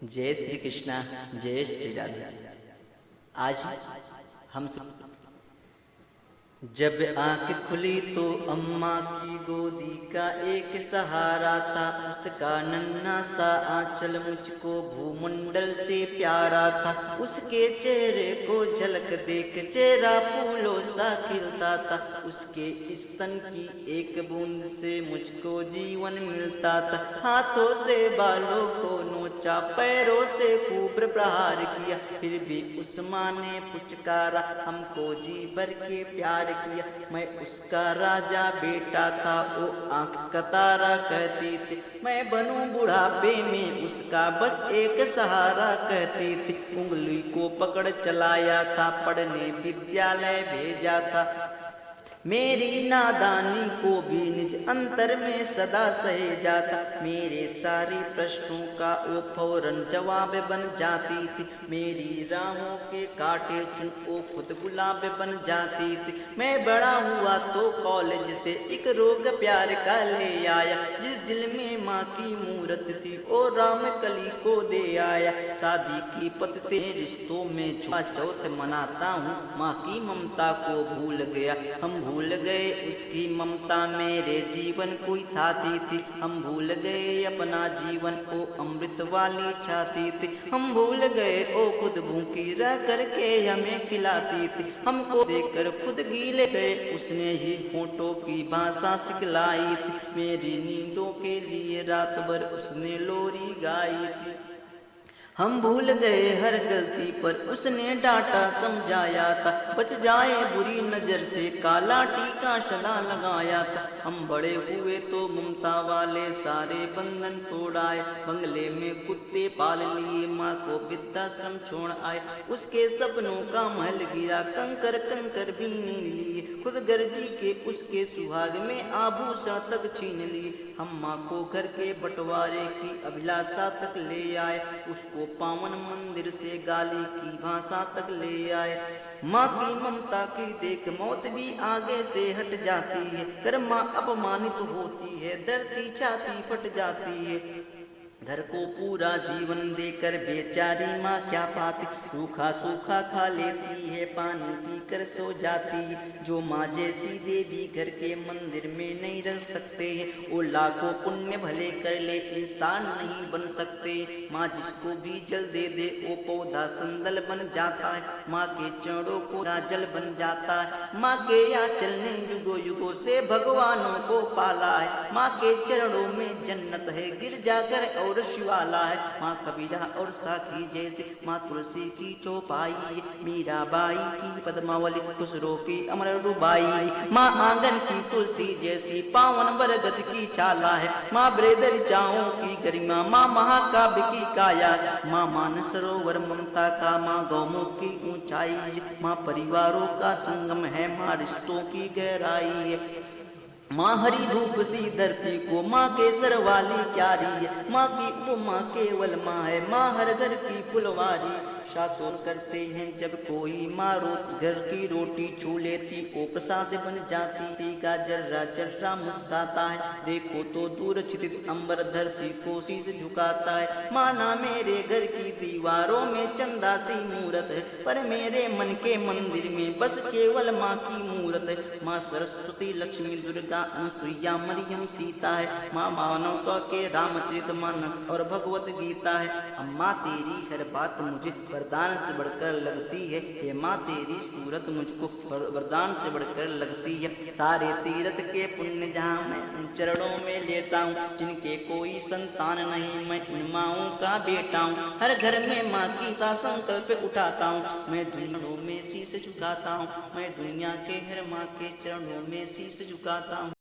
जय श्री कृष्णा, जय श्री राधे। आज हम सब जब आंख खुली तो अम्मा की गोदी का एक सहारा था, उसका नन्हा सा आंचल मुझको भूमंडल से प्यारा था। उसके चेहरे को झलक देख चेहरा फूलों सा खिलता था, उसके स्तन की एक बूंद से मुझको जीवन मिलता था। हाथों से बालों को नोचा, पैरों से खूब प्रहार किया, फिर भी उस माँ ने पुचकारा, हमको जी भर के प्यार किया। मैं उसका राजा बेटा था, वो आंख का तारा कहती थी। मैं बनूं बुढ़ापे में उसका बस एक सहारा कहती थी। उंगली को पकड़ चलाया था, पढ़ने विद्यालय भेजा था। मेरी नादानी को भी निज अंतर में सदा सहे जाता। मेरे सारे प्रश्नों का वो फौरन जवाब बन जाती थी। मेरी राहों के कांटे चुन वो खुद गुलाब बन जाती थी। मैं बड़ा हुआ तो कॉलेज से एक रोग प्यार का ले आया, जिस दिल में माँ की मूरत थी वो राम कली को दे आया। शादी की पत से रिश्तों में छुआ चौथ मनाता हूँ, माँ की ममता को भूल गया। हम भूल गए उसकी ममता मेरे जीवन कोई थाती थी। हम भूल गए अपना जीवन वो अमृत वाली छाती थी। हम भूल गए वो खुद भूखी रह करके हमें खिलाती थी। हमको देखकर खुद गीले गए, उसने ही होठों की भाषा सिखलाई थी। मेरी नींदों के लिए रात भर उसने लोरी गाई थी। हम भूल गए हर गलती पर उसने डांटा समझाया था, बच जाए बुरी नजर से काला टीका सदा लगाया था। हम बड़े हुए तो ममता वाले सारे बंधन तोड़ाए, बंगले में कुत्ते पाल लिए, माँ को वृद्धाश्रम छोड़ आए। उसके सपनों का महल गिरा, कंकर कंकर भी नहीं लिए, खुद गर्जी के उसके सुहाग में आभूषण तक छीन लिए। हम माँ को घर के बंटवारे की अभिलाषा तक ले आए, उसको पावन मंदिर से गाली की भाषा तक ले आए। माँ की ममता की देख मौत भी आगे से हट जाती है, कर माँ अपमानित होती है, धरती छाती फट जाती है। घर को पूरा जीवन देकर बेचारी माँ क्या पाती, रूखा सूखा खा लेती है, पानी पीकर सो जाती है। जो माँ जैसी देवी घर के मंदिर में नहीं रह सकते हैं, वो लाखों पुण्य भले कर ले इंसान नहीं बन सकते। माँ जिसको भी जल दे दे वो पौधा संदल बन जाता है, माँ के चरणों को जल बन जाता है। माँ के यहाँ चलने युगों युगों से भगवानों को पाला है, माँ के चरणों में जन्नत है, गिरजाघर और शिवाला है। माँ कबीरा और साखी जैसे, माँ तुलसी की चौपाई, मीराबाई की पद्मावली, खुसरो की अमर रुबाई। माँ आंगन की तुलसी जैसी, पावन बरगद की चाला है। माँ ब्रेदर चाओं की गरिमा, माँ महाकाव्य की काया, माँ मानस सरोवर ममता का, माँ गौमुख की ऊंचाई, माँ परिवारों का संगम है, माँ रिश्तों की गहराई है। माँ हरी धूप सी धरती को, माँ केसर वाली क्यारी है, माँ की उपमा केवल माँ है, माँ हर घर की फुलवारी। शातोन करते हैं जब कोई, माँ रोज घर की रोटी छू लेती, ओ प्रसाद बन जाती थी। जर्रा जर्रा मुस्काता है, देखो तो दूर छिटित अंबर धरती को शीश झुकाता है। माँ ना मेरे घर की दीवारों में चंदा सी मूरत है, पर मेरे मन के मंदिर में बस केवल माँ की मूरत है। माँ सरस्वती लक्ष्मी दुर्गा अनुसुईया मरियम सीता है, माँ मानवता के रामचरित मानस और भगवत गीता है। अम्मा तेरी हर बात मुझे वरदान से बढ़कर लगती है, हे माँ तेरी सूरत मुझको वरदान से बढ़कर लगती है। सारे तीर्थ के पुण्य जहाँ मैं उन चरणों में लेता हूँ, जिनके कोई संतान नहीं मैं उन माँओं का बेटा हूँ। हर घर में माँ की सा संकल्प उठाता हूँ, मैं दुनिया में शीश झुकाता हूँ, मैं दुनिया के हर माँ के चरणों में शीश झुकाता हूँ।